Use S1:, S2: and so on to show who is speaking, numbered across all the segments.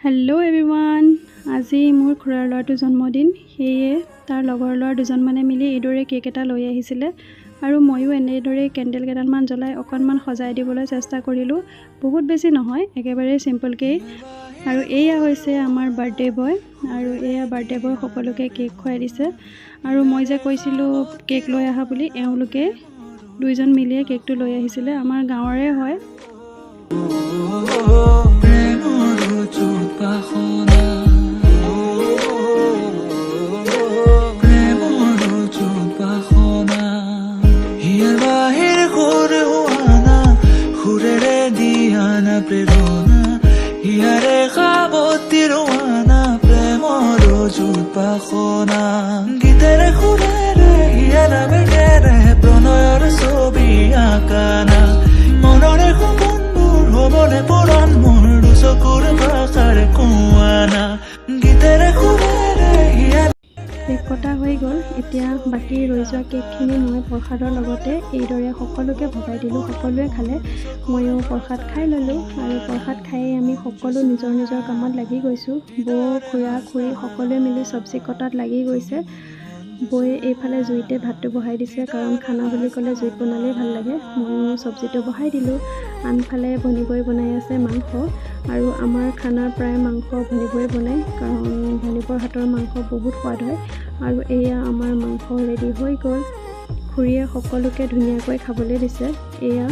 S1: hello everyone আজি মোৰ খুৰাৰ ল'ৰাটো জন্মদিন সেয়ে তাৰ লগৰ ল'ৰা দুজনমানে মিলি এইদৰে কেক এটা লৈ আহিছিলে আৰু ময়ো এনেদৰে কেন্ডেল কেইডালমান জ্বলাই অকণমান সজাই দিবলৈ চেষ্টা কৰিলোঁ বহুত বেছি নহয় একেবাৰে সিম্পল কেক আৰু এয়া হৈছে আমাৰ বাৰ্থডে বয় আৰু এয়া বাৰ্থডে বয় সকলোকে কেক খুৱাই দিছে আৰু মই যে কৈছিলোঁ কেক লৈ আহা বুলি এওঁলোকে দুইজন মিলিয়ে কেকটো লৈ আহিছিলে আমাৰ গাঁৱৰে হয়
S2: গীতেৰে সুৰেৰে হিয়াৰা বেগেৰে প্ৰণয়ৰ ছবি আঁকানা মনৰে সপোনবোৰ হ'বনে পূৰণ মোৰ দুচকুৰ ভাষাৰে কোৱানা গীতেৰে সুৰেৰে
S1: কেক কটা হৈ গ'ল এতিয়া বাকী ৰৈ যোৱা কেকখিনি মই প্ৰসাদৰ লগতে এইদৰে সকলোকে ভগাই দিলোঁ সকলোৱে খালে ময়ো প্ৰসাদ খাই ল'লোঁ আৰু প্ৰসাদ খায়েই আমি সকলো নিজৰ নিজৰ কামত লাগি গৈছোঁ বৌ খুৰা খুৰী সকলোৱে মিলি চব্জি কটাত লাগি গৈছে বৌয়ে এইফালে জুইতে ভাতটো বহাই দিছে কাৰণ খানা বুলি ক'লে জুইত বনালেই ভাল লাগে ময়ো চব্জিটো বহাই দিলোঁ আনফালে ভনীবৈ বনাই আছে মাংস আৰু আমাৰ খানাৰ প্ৰায় মাংস ভনীবৈ বনায় কাৰণ ভনীবৰ হাতৰ মাংস বহুত সোৱাদ হয় আৰু এয়া আমাৰ মাংস ৰেডি হৈ গ'ল খুৰীয়ে সকলোকে ধুনীয়াকৈ খাবলৈ দিছে এয়া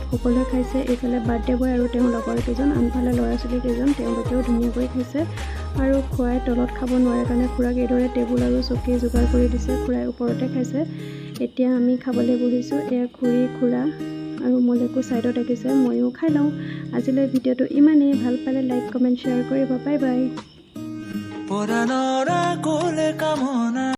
S1: সকলোৱে খাইছে এইফালে বাৰ্থডে বয় আৰু তেওঁৰ লগৰ কেইজন আনফালে ল'ৰা ছোৱালী কেইজন তেওঁলোকেও ধুনীয়াকৈ খাইছে আৰু খুৰাই তলত খাব নোৱাৰে কাৰণে খুৰাক এইদৰে টেবুল আৰু চকী যোগাৰ কৰি দিছে খুৰাই ওপৰতে খাইছে এতিয়া আমি খাবলৈ বহিছোঁ এয়া খুৰী খুৰা আৰু মোলৈকো ছাইডত ৰাখিছে ময়ো খাই লওঁ আজিলৈ ভিডিঅ'টো ইমানেই ভাল পালে লাইক কমেণ্ট শ্বেয়াৰ কৰিব বাই বাই